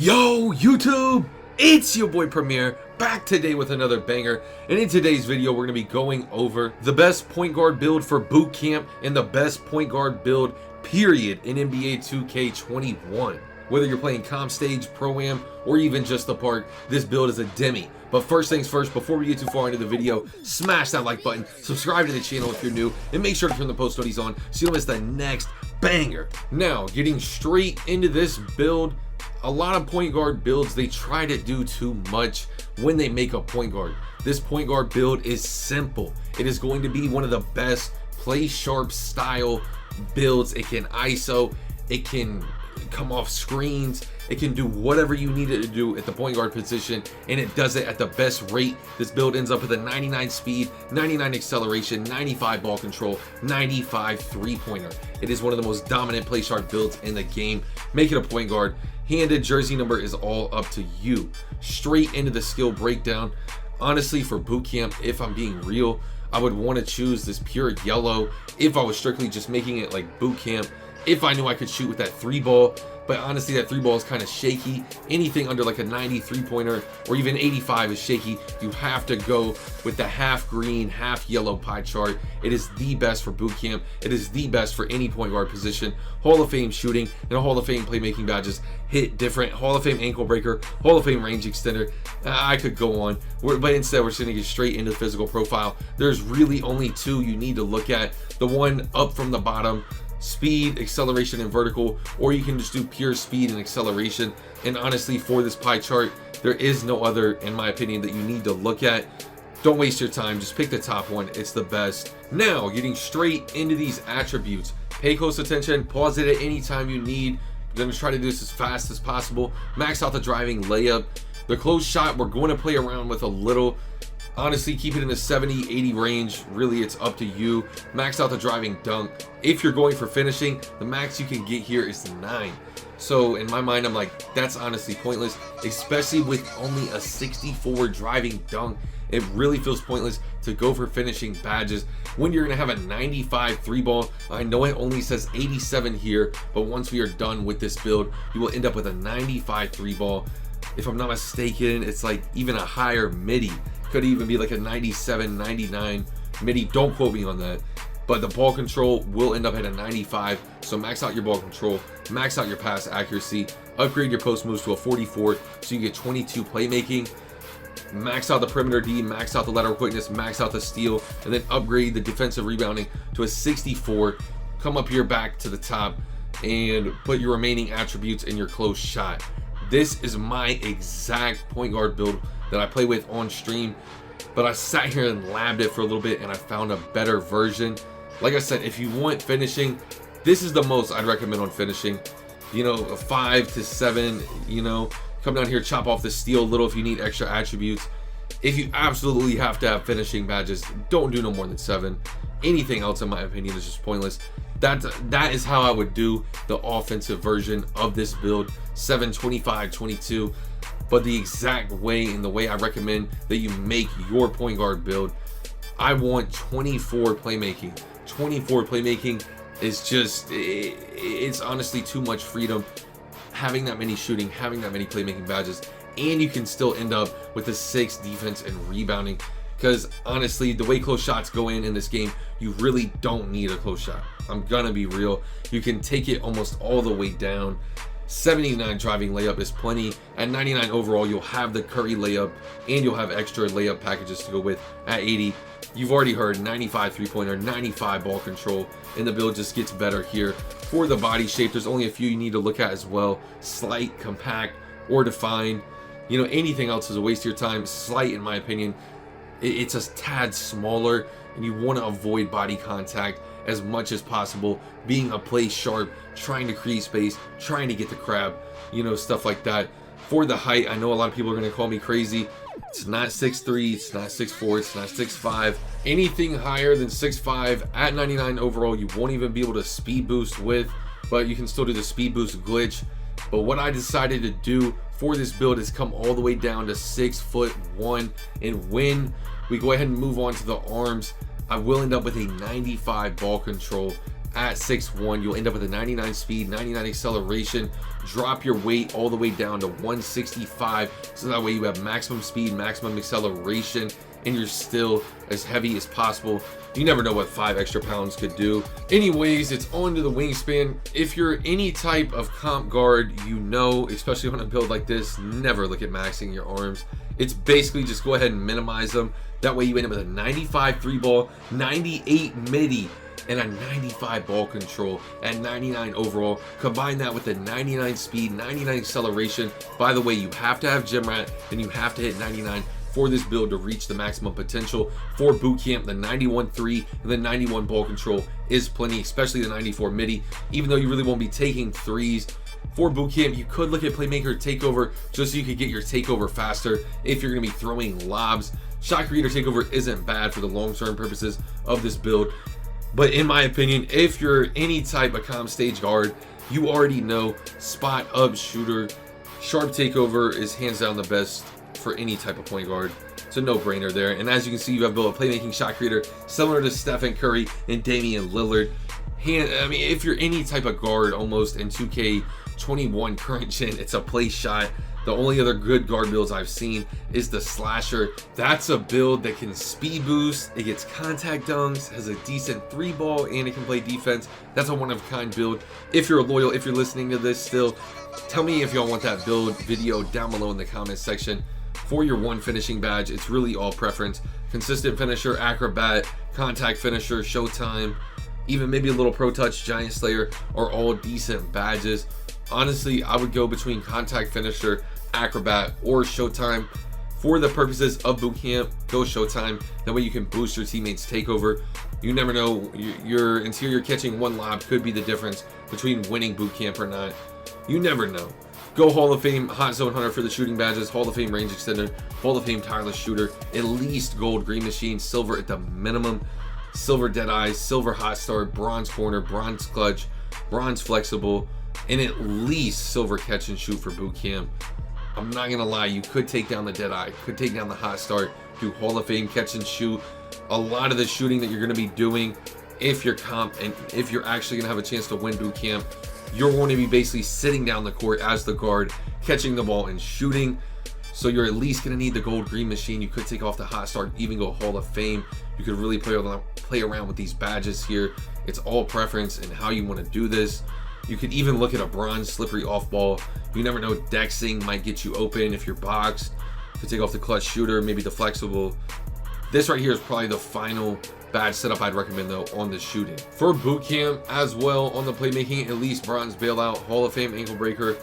Yo YouTube, it's your boy Premier back today with another banger, and in today's video we're going to be going over the best point guard build for boot camp and the best point guard build period in NBA 2K21. Whether you're playing comp stage, pro-am, or even just the park, this build is a Demi. But first things first, before we get too far into the video, smash that like button, subscribe to the channel if you're new, and make sure to turn the post notifications on so you don't miss the next banger. Now, getting straight into this build, a lot of point guard builds, they try to do too much when they make a point guard. This point guard build is simple. It is going to be one of the best play sharp style builds. It can ISO, it can come off screens, it can do whatever you need it to do at the point guard position, and it does it at the best rate. This build ends up with a 99 speed, 99 acceleration, 95 ball control, 95 three-pointer. It is one of the most dominant play sharp builds in the game. Make it a point guard. Handed jersey number is all up to you. Straight into the skill breakdown. Honestly, for boot camp, if I'm being real, I would want to choose this pure yellow if I was strictly just making it like boot camp, if I knew I could shoot with that 3-ball. But honestly, that 3-ball is kind of shaky. Anything under like a 90 3-pointer or even 85 is shaky. You have to go with the half green, half yellow pie chart. It is the best for boot camp. It is the best for any point guard position. Hall of Fame shooting and Hall of Fame playmaking badges hit different. Hall of Fame ankle breaker, Hall of Fame range extender. I could go on, but instead we're just gonna get straight into the physical profile. There's really only two you need to look at. The one up from the bottom, speed, acceleration, and vertical, or you can just do pure speed and acceleration. And honestly, for this pie chart, there is no other, in my opinion, that you need to look at. Don't waste your time, just pick the top one. It's the best. Now, getting straight into these attributes. Pay close attention, pause it at any time you need. I'm gonna try to do this as fast as possible. Max out the driving layup. The close shot, we're going to play around with a little. Honestly, keep it in the 70-80 range. Really, it's up to you. Max out the driving dunk. If you're going for finishing, the max you can get here is 9. So in my mind, I'm like, that's honestly pointless, especially with only a 64 driving dunk. It really feels pointless to go for finishing badges when you're gonna have a 95 3-ball. I know it only says 87 here, but once we are done with this build, you will end up with a 95 3-ball. If I'm not mistaken, it's like even a higher midi. Could even be like a 97, 99 midi. Don't quote me on that. But the ball control will end up at a 95. So max out your ball control, max out your pass accuracy, upgrade your post moves to a 44 so you get 22 playmaking. Max out the perimeter D, max out the lateral quickness, max out the steal, and then upgrade the defensive rebounding to a 64. Come up here back to the top and put your remaining attributes in your close shot. This is my exact point guard build that I play with on stream, but I sat here and labbed it for a little bit and I found a better version. Like I said, if you want finishing, this is the most I'd recommend on finishing. You know, a 5 to 7, you know, come down here, chop off the steal a little if you need extra attributes. If you absolutely have to have finishing badges, don't do no more than 7. Anything else, in my opinion, is just pointless. That is how I would do the offensive version of this build. 7, 25, 22. But the exact way and the way I recommend that you make your point guard build, I want 24 playmaking. 24 playmaking is just, it's honestly too much freedom. Having that many shooting, having that many playmaking badges, and you can still end up with a 6 defense and rebounding. Because honestly, the way close shots go in this game, you really don't need a close shot. I'm gonna be real. You can take it almost all the way down. 79 driving layup is plenty. At 99 overall, you'll have the Curry layup and you'll have extra layup packages to go with. At 80, you've already heard 95 3-pointer, 95 ball control, and the build just gets better here. For the body shape, there's only a few you need to look at as well. Slight, compact, or defined. You know, anything else is a waste of your time. Slight, in my opinion, it's a tad smaller, and you want to avoid body contact as much as possible. Being a play sharp, trying to create space, trying to get the crab, you know, stuff like that. For the height, I know a lot of people are going to call me crazy. It's not 6'3", it's not 6'4", it's not 6'5". Anything higher than 6'5" at 99 overall, you won't even be able to speed boost with, but you can still do the speed boost glitch. But what I decided to do for this build is come all the way down to 6'1", and when we go ahead and move on to the arms, I will end up with a 95 ball control at 6'1", you'll end up with a 99 speed, 99 acceleration. Drop your weight all the way down to 165, so that way you have maximum speed, maximum acceleration, and you're still as heavy as possible. You never know what 5 extra pounds could do. Anyways, it's on to the wingspan. If you're any type of comp guard, you know, especially on a build like this, never look at maxing your arms. It's basically just go ahead and minimize them. That way you end up with a 95 3 ball, 98 midi, and a 95 ball control at 99 overall. Combine that with the 99 speed, 99 acceleration. By the way, you have to have GMAN and you have to hit 99 for this build to reach the maximum potential. For boot camp, the 91 3 and the 91 ball control is plenty, especially the 94 midi, even though you really won't be taking threes. For boot camp, you could look at playmaker takeover just so you could get your takeover faster if you're going to be throwing lobs. Shot creator takeover isn't bad for the long-term purposes of this build, but in my opinion, if you're any type of comp stage guard, you already know spot up shooter. Sharp takeover is hands down the best for any type of point guard. It's a no-brainer there. And as you can see, you have built a playmaking shot creator similar to Stephen Curry and Damian Lillard. I mean, if you're any type of guard almost in 2K21 current gen, it's a play shot. The only other good guard builds I've seen is the slasher. That's a build that can speed boost, it gets contact dunks, has a decent 3 ball, and it can play defense. That's a one-of-a-kind build. If you're loyal, if you're listening to this still, tell me if y'all want that build video down below in the comments section. For your one finishing badge, it's really all preference. Consistent finisher, acrobat, contact finisher, showtime, even maybe a little pro touch, giant slayer are all decent badges. Honestly, I would go between contact finisher, acrobat, or showtime. For the purposes of boot camp, go showtime. That way you can boost your teammates takeover. You never know, your interior catching one lob could be the difference between winning boot camp or not. You never know. Go Hall of Fame Hot Zone Hunter for the shooting badges, Hall of Fame Range Extender, Hall of Fame Tireless Shooter, at least gold Green Machine, silver at the minimum, silver Deadeye, silver Hot Start, bronze Corner, bronze Clutch, bronze Flexible, and at least silver Catch and Shoot for boot camp. I'm not gonna lie, you could take down the Deadeye, could take down the Hot Start, do Hall of Fame Catch and Shoot. A lot of the shooting that you're gonna be doing, if you're comp and if you're actually gonna have a chance to win boot camp, you're going to be basically sitting down the court as the guard, catching the ball and shooting. So you're at least going to need the gold Green Machine. You could take off the Hot Start, even go Hall of Fame. You could really play around with these badges here. It's all preference and how you want to do this. You could even look at a bronze slippery off ball. You never know, dexing might get you open if you're boxed. You could take off the clutch shooter, maybe the flexible. This right here is probably the final badge setup I'd recommend though on the shooting. For boot camp as well, on the playmaking, at least bronze bailout, Hall of Fame ankle breaker,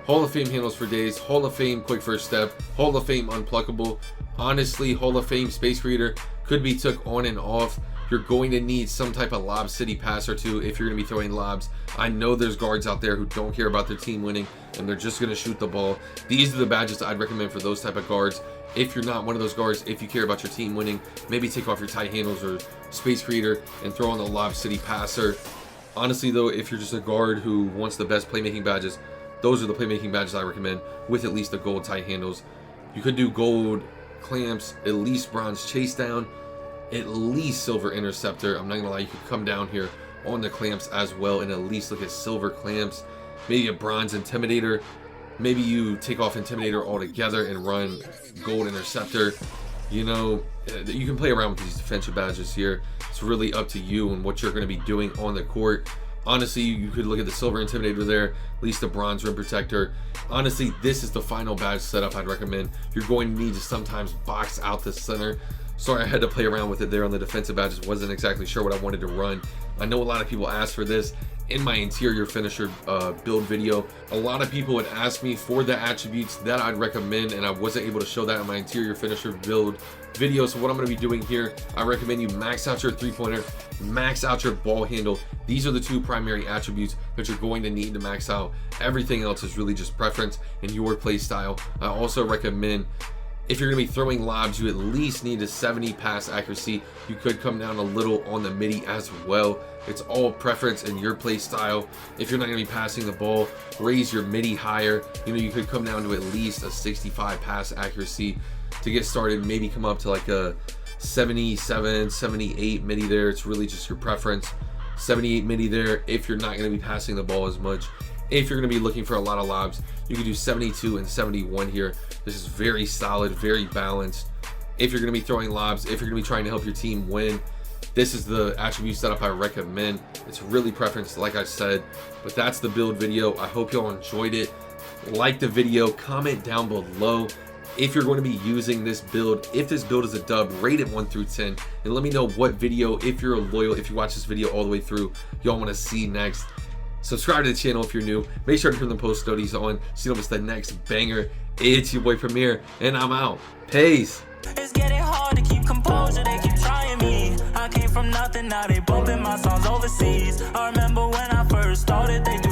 Hall of Fame handles for days, Hall of Fame quick first step, Hall of Fame unpluckable. Honestly, Hall of Fame space creator could be took on and off. You're going to need some type of lob city pass or two if you're going to be throwing lobs. I know there's guards out there who don't care about their team winning and they're just going to shoot the ball. These are the badges I'd recommend for those type of guards. If you're not one of those guards, if you care about your team winning, maybe take off your tight handles or space creator and throw on the lob city passer. Honestly though, if you're just a guard who wants the best playmaking badges, those are the playmaking badges I recommend, with at least the gold tight handles. You could do gold clamps, at least bronze chase down, at least silver interceptor. I'm not gonna lie, you could come down here on the clamps as well and at least look at silver clamps, maybe a bronze intimidator. Maybe you take off intimidator altogether and run gold interceptor. You know, you can play around with these defensive badges here. It's really up to you and what you're going to be doing on the court. Honestly, you could look at the silver intimidator there, at least the bronze rim protector. Honestly, this is the final badge setup I'd recommend. You're going to need to sometimes box out the center. Sorry, I had to play around with it there on the defensive badges. Wasn't exactly sure what I wanted to run. I know a lot of people asked for this in my interior finisher build video. A lot of people would ask me for the attributes that I'd recommend, and I wasn't able to show that in my interior finisher build video. So what I'm going to be doing here, I recommend you max out your three-pointer, max out your ball handle. These are the two primary attributes that you're going to need to max out. Everything else is really just preference and your play style. I also recommend, if you're going to be throwing lobs, you at least need a 70 pass accuracy. You could come down a little on the midi as well. It's all preference and your play style. If you're not going to be passing the ball, raise your midi higher. You know, you could come down to at least a 65 pass accuracy to get started. Maybe come up to like a 77, 78 midi there. It's really just your preference. 78 midi there if you're not going to be passing the ball as much. If you're going to be looking for a lot of lobs, you can do 72 and 71 here. This is very solid, very balanced. If you're going to be throwing lobs, if you're going to be trying to help your team win, this is the attribute setup I recommend. It's really preference, like I said, but that's the build video. I hope y'all enjoyed it. Like the video, comment down below if you're going to be using this build. If this build is a dub, rate it 1 through 10, and let me know what video, if you're loyal, if you watch this video all the way through, y'all want to see next. Subscribe to the channel if you're new. Make sure to turn the post notifications on so you don't miss the next banger. It's your boy Premier, and I'm out. Peace. It's getting hard to keep composure, they keep trying me. I came from nothing, now they bumping my songs overseas. I remember when I first started, they do